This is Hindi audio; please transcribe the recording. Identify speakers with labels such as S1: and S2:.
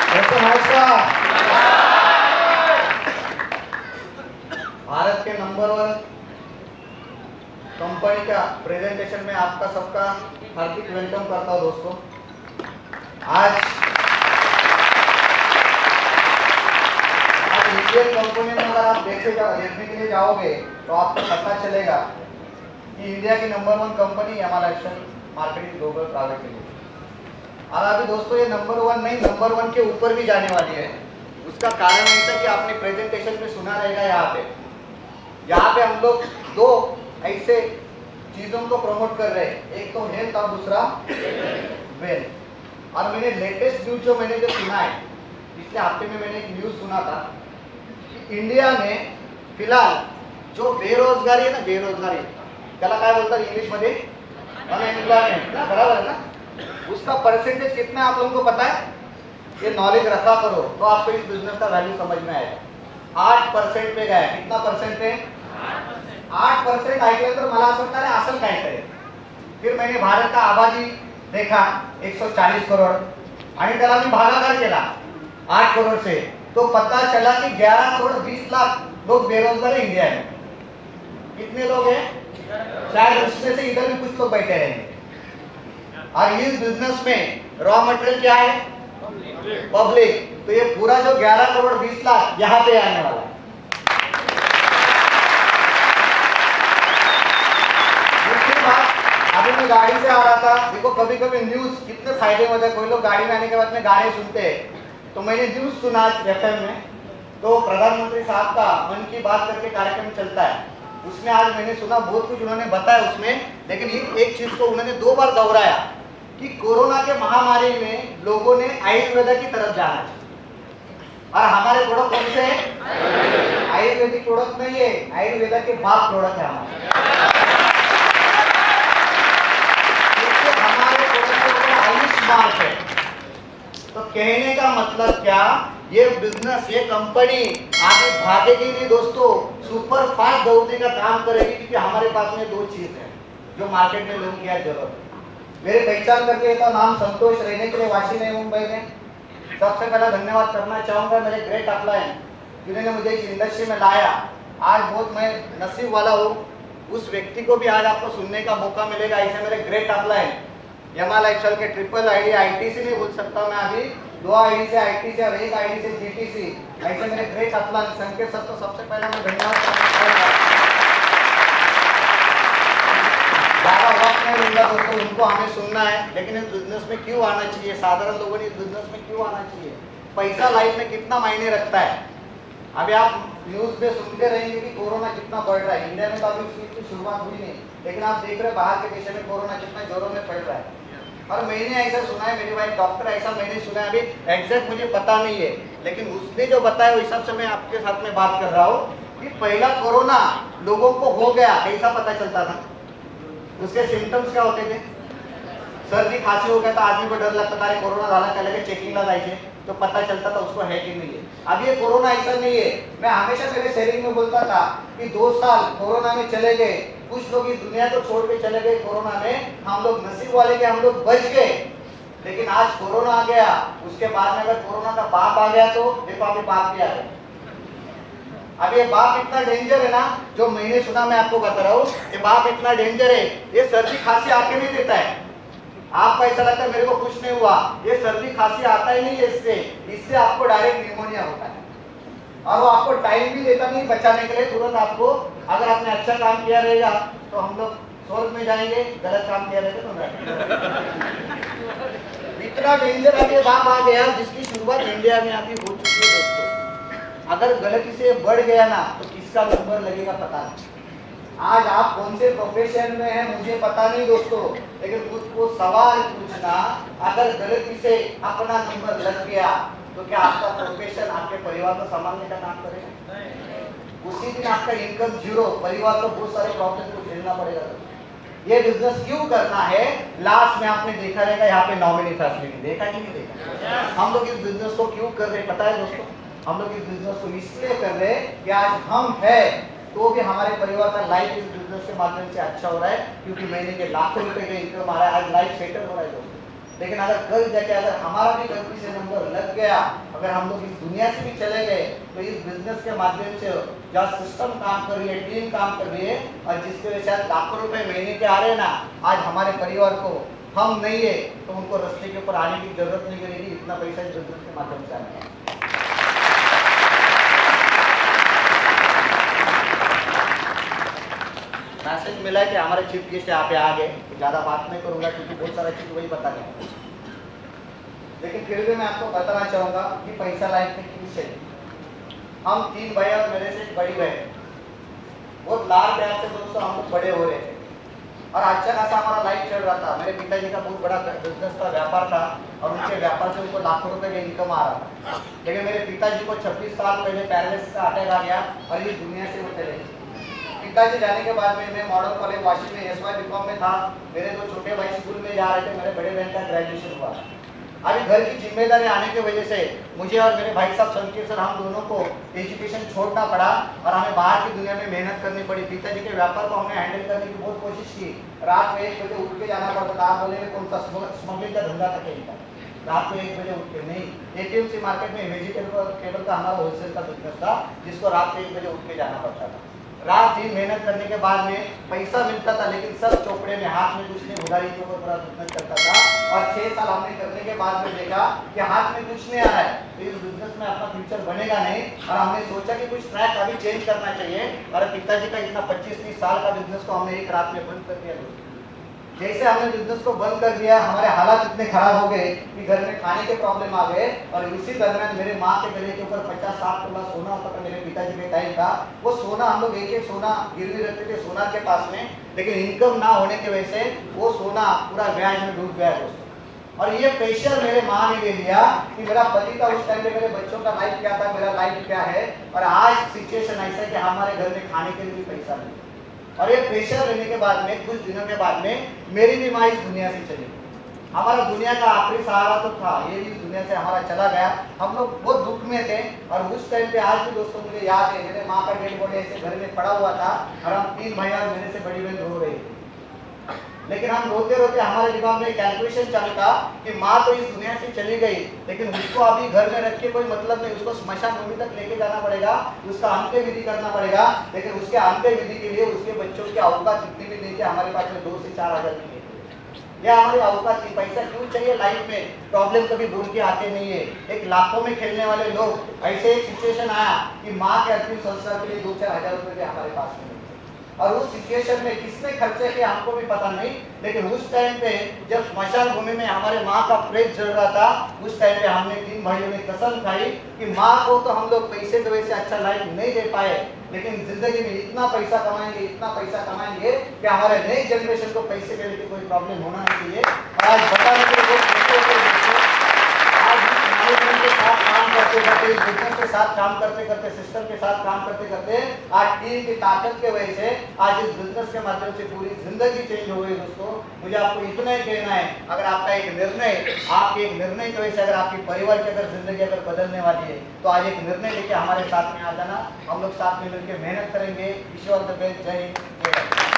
S1: दोस्तों नमस्कार। भारत के नंबर 1 कंपनी का प्रेजेंटेशन में आपका सबका हार्दिक वेलकम करता हूं दोस्तों। आज इंडियन कंपनी में अगर आप देखने के लिए जाओगे तो आपको पता चलेगा कि इंडिया की number 1 company MR lifestyle marketing global private limited. और अभी दोस्तों ये नंबर 1 नहीं, नंबर 1 के ऊपर भी जाने वाली है। उसका कारण ऐसा कि आपने प्रेजेंटेशन में सुना रहेगा। यहाँ पे हम लोग दो ऐसे चीजों को प्रमोट कर रहे हैं, एक तो हेल्थ और दूसरा वेल्थ। और मैंने लेटेस्ट न्यूज जो सुना है, पिछले हफ्ते में मैंने एक न्यूज सुना था कि इंडिया में फिलहाल जो बेरोजगारी है ना, बेरोजगारी त्याला काय बोलतात इंग्लिश मध्ये, अनएम्प्लॉयमेंट ना, बराबर है ना, उसका परसेंटेज कितना आप लोगों को पता है? ये नॉलेज रखा करो तो आपको इस बिजनेस का वैल्यू समझ में आएगा। 8% पे गया। कितना परसेंट है? 8% ऐकलं तर मला असं वाटतं असेल काहीतरी। फिर मैंने भारत का आबादी देखा 140 करोड़ आणि त्याला मी भागाकार केला 8 करोड़ से, तो पता चला कि 11 करोड़ 20 लाख लोग बेरोजगार है इंडिया में। कितने लोग हैं? शायद उसमें से इधर भी कुछ लोग बैठे रहेंगे। और इस बिजनेस में रॉ मटेरियल क्या है? पब्लिक। तो ये पूरा जो 11 करोड़ 20 लाख यहाँ पे आने वाला है। दूसरी बात, अभी मैं गाड़ी से आ रहा था, देखो कभी कभी न्यूज कितने फायदे होते हैं। कोई लोग गाड़ी में आने के बाद में गाने सुनते हैं, तो मैंने न्यूज सुना एफएम में, तो प्रधानमंत्री साहब का मन की बात करके कार्यक्रम चलता है, उसमें आज मैंने सुना बहुत कुछ उन्होंने बताया उसमें, लेकिन एक चीज को उन्होंने 2 बार दोहराया कि कोरोना के महामारी में लोगों ने आयुर्वेदा की तरफ जाना चाहिए। और हमारे प्रोडक्ट कौन से हैं? आयुर्वेदिक प्रोडक्ट नहीं है, आयुर्वेदा के बाप प्रोडक्ट है हमारे। हमारे प्रोडक्ट आयुष मार्क है। तो कहने का मतलब क्या, ये बिजनेस, ये कंपनी आगे भागेगी नहीं दोस्तों, सुपर फास्ट दौड़ने का काम करेगी, क्योंकि हमारे पास में 2 चीज है जो मार्केट में लोगों की जरूरत है। मेरे पहचान करके था, नाम संतोष, रहने के लिए वाशी नई मुंबई में। सबसे पहले धन्यवाद करना चाहूंगा मेरे ग्रेट अपलाइन जिन्होंने मुझे इस इंडस्ट्री में लाया। आज बहुत मैं नसीब वाला हूँ, उस व्यक्ति को भी आज आपको सुनने का मौका मिलेगा। ऐसे मेरे ग्रेट अपलाइन एमआर लाइफस्टाइल के ट्रिपल आईडी आईटीसी नहीं बोल सकता मैं अभी, 2 आईडी से आईटीसी और 1 आईडी से जीटीसी, ऐसे मेरे ग्रेट अपलाइन संकेत सर, तो सबसे पहले मैं धन्यवाद करना चाहूंगा। ज़्यादा वक्त नहीं मिलता दोस्तों, उनको हमें सुनना है, लेकिन इस बिजनेस में क्यों आना चाहिए, साधारण लोगों ने इस बिजनेस में क्यों आना चाहिए, पैसा लाइफ में कितना मायने रखता है। अभी आप न्यूज में सुनते रहेंगे कि कोरोना कितना बढ़ रहा है। इंडिया में तो अभी इसकी शुरुआत हुई नहीं, लेकिन आप देख रहे हैं बाहर के देशों में कोरोना कितना जोरों में फैल रहा है। और मैंने ऐसा सुना है, मेरी वाइफ डॉक्टर, ऐसा मैंने सुना है, अभी एग्जैक्ट मुझे पता नहीं है, लेकिन उसने जो बताया उस हिसाब से मैं आपके साथ में बात कर रहा हूँ कि पहला कोरोना लोगों को हो गया, कैसा पता चलता था? उसके सिम्टम्स क्या होते थे? सर्दी खांसी हो गया तो आदमी को डर लगता था, अरे कोरोना झाला, क्या लगे चेकिंगला जायचे, तो पता चलता था उसको है कि नहीं है। अब ये कोरोना ऐसा नहीं है। मैं हमेशा मेरे शेयरिंग में बोलता था कि 2 साल कोरोना में चले गए, कुछ लोग इस दुनिया को छोड़ के चले गए कोरोना में, हम लोग नसीब वाले के, हम लोग बच गए। लेकिन आज कोरोना आ गया, उसके बाद में अगर कोरोना का बाप आ गया तो देखो अभी बाप भी आ गया। अब ये बाप इतना डेंजर है ना, जो मैंने सुना मैं आपको बता रहा हूँ, ये बाप इतना डेंजर है, ये सर्दी खांसी आके नहीं देता है। आपको ऐसा लगता है मेरे को कुछ नहीं हुआ, ये सर्दी खांसी आता ही नहीं है इससे आपको डायरेक्ट निमोनिया होता है। और वो आपको टाइम भी देता नहीं बचाने के लिए, तुरंत आपको, अगर आपने अच्छा काम किया रहेगा तो हम लोग स्वर्ग में जाएंगे, गलत काम किया रहेगा तो इतना डेंजर अब ये बाप आ गया, जिसकी शुरुआत इंडिया में अभी हो चुकी है दोस्तों। अगर गलती से बढ़ गया ना तो किसका नंबर लगेगा पता नहीं। आज आप कौन से प्रोफेशन में हैं मुझे पता नहीं दोस्तों, लेकिन खुद को सवाल पूछना, अगर गलती से अपना नंबर लग गया तो क्या आपका प्रोफेशन आपके परिवार को संभालने का काम करेगा? उसी दिन आपका इनकम 0, परिवार को बहुत सारे प्रॉब्लम को झेलना पड़ेगा। ये बिजनेस क्यों करना है, लास्ट में आपने देखा रहेगा यहाँ पे नॉमिनी फैसिलिटी, देखा कि नहीं देखा? हम लोग इस बिजनेस को क्यों कर रहे हैं पता है दोस्तों? हम लोग इस बिजनेस को इसलिए कर रहे हैं कि आज हम है तो भी हमारे परिवार का लाइफ इस बिजनेस के माध्यम से अच्छा हो रहा है, क्योंकि महीने के लाखों रुपए का इनकम आ रहा है। आज लाइफ सेटल हो रहा है दोस्तों। लेकिन अगर कल जाके अगर हमारा भी गलती से नंबर लग गया, अगर हम लोग इस दुनिया से भी चले गए, तो इस बिजनेस के माध्यम से जहाँ सिस्टम काम कर रही है, टीम काम कर रही है, और जिसके वजह से लाखों रुपए महीने के आ रहे हैं ना, आज हमारे परिवार को हम नहीं है तो उनको रास्ते के ऊपर आने की जरूरत नहीं करेगी। इतना पैसा इस बिजनेस के माध्यम से आने का मैसेज मिला है कि हमारे चीफ गेस्ट यहाँ पे आ गए। ज़्यादा बात नहीं करूँगा क्योंकि बहुत सारा चीज़ वही बता देंगे, लेकिन फिर भी मैं आपको बताना चाहूँगा कि पैसा लाइफ में क्यों चाहिए। हम 3 भाई और मेरे से एक बड़ी बहन, बहुत लाड़ प्यार से दोस्तों हम लोग बड़े हो रहे थे और अच्छा खासा हमारा लाइफ चल रहा था। मेरे पिताजी का बहुत बड़ा बिजनेस का व्यापार था और उनके व्यापार से उनको लाखों रुपए का इनकम आ रहा था। लेकिन मेरे पिताजी को 26 साल पहले पैरालिसिस का अटैक आ गया और इस दुनिया से वो चले गए। पिताजी जाने के बाद में मैं मॉडल कॉलेज वाशी में एसवाई बीकॉम में था। मेरे 2 छोटे भाई स्कूल में जा रहे थे, मेरे बड़े बहन का ग्रेजुएशन हुआ। अभी घर की जिम्मेदारी आने की वजह से मुझे और मेरे भाई साहब संकीर सर, हम दोनों को एजुकेशन छोड़ना पड़ा और हमें बाहर की दुनिया में मेहनत करनी पड़ी। पिताजी के व्यापार को हमने हैंडल करने की बहुत कोशिश की। रात में 1 बजे उठ के जाना पड़ता था। आप बोलेंगे कौन सा स्मगलिंग का धंधा था कहीं का, रात को 1 बजे उठ के नहीं। एपीएमसी मार्केट में वेजिटेबल का हमारा होलसेल का बिजनेस था, जिसको रात को 1 बजे उठ के जाना पड़ता था। रात दिन मेहनत करने के बाद में पैसा मिलता था, लेकिन सब चोपड़े में, हाथ में कुछ नहीं, उधारी के ऊपर पूरा बिजनेस करता था। और 6 साल हमने करने के बाद में देखा कि हाथ में कुछ नहीं आ रहा है, तो इस बिजनेस में अपना फ्यूचर बनेगा नहीं। और हमने सोचा कि कुछ ट्रैक अभी चेंज करना चाहिए। और पिताजी का इतना 25-30 साल का बिजनेस को हमने एक रात में बंद कर दिया। जैसे हमने बिजनेस को बंद कर दिया, हमारे हालात इतने खराब हो गए कि घर में खाने के प्रॉब्लम आ गए। और इसी दरमियान मेरे माँ के गले के ऊपर 50-60 तोला सोना होता था। मेरे पिताजी के टाइम था वो सोना, हम लोग एक सोना गिरवी रखते थे सोनार के पास में, लेकिन इनकम ना होने की वजह से वो सोना पूरा ब्याज में डूब गया दोस्तों। और ये प्रेशर मेरे माँ ने ले लिया कि मेरा पति था उस टाइम पे, मेरे बच्चों का लाइफ क्या था, मेरा लाइफ क्या है। और आज सिचुएशन ऐसा है कि हमारे घर में खाने के लिए भी पैसा नहीं। और ये प्रेशर लेने के बाद में कुछ दिनों के बाद में मेरी भी माँ इस दुनिया से चली गई। हमारा दुनिया का आखिरी सहारा तो था, ये भी इस दुनिया से हमारा चला गया। हम लोग बहुत दुख में थे। और उस टाइम पे आज भी दोस्तों मुझे याद है, मेरे माँ का डेड बॉडी ऐसे घर में पड़ा हुआ था और हम 3 भाई और मेरे से बड़ी बहन रो रही थी। लेकिन हम रोते रोते हमारे दिमाग में कैलकुलेशन चल था कि माँ तो इस दुनिया से चली गई, लेकिन उसको अभी घर में रख के कोई मतलब नहीं, उसको श्मशान भूमि तक लेके जाना पड़ेगा, उसका अंत्य विधि करना पड़ेगा। लेकिन उसके अंत्य विधि के लिए उसके बच्चों की औकात जितनी भी नहीं थी, हमारे पास में 2 से 4 हज़ार की यह हमारी औकात थी। पैसा क्यों चाहिए लाइफ में, प्रॉब्लम कभी बोल के आते नहीं है। एक लाखों में खेलने वाले लोग, ऐसे एक सिचुएशन आया कि माँ के अंतिम संस्कार के लिए 2-4 हज़ार रुपए हमारे पास में। और उस सिचुएशन में किसने खर्चे किए हमको भी पता नहीं, लेकिन उस टाइम पे जब स्मशान भूमि में हमारे माँ का प्रेत जल रहा था, उस टाइम पे हमने 3 भाइयों ने कसम खाई कि माँ को तो हम लोग पैसे की वजह से अच्छा लाइफ नहीं दे पाए, लेकिन जिंदगी में इतना पैसा कमाएंगे, इतना पैसा कमाएंगे कि हमारे नई जनरेशन को पैसे के लिए कोई प्रॉब्लम होना नहीं चाहिए। और आज बताने के लिए आज मैनेजमेंट के साथ काम करते करते, बिजनेस के साथ काम करते करते, सिस्टम के साथ काम करते करते, आज टीम की ताकत के वजह से आज इस बिजनेस के माध्यम से पूरी जिंदगी चेंज हो गई दोस्तों। मुझे आपको इतना ही कहना है, अगर आपका एक निर्णय, आपके एक निर्णय की वजह से अगर आपकी परिवार की अगर जिंदगी अगर बदलने वाली है, तो आज एक निर्णय लेके हमारे साथ में आ जाना। हम लोग साथ में मिलकर मेहनत करेंगे। ईश्वर द बेस्ट। जय हिंद, जय भारत।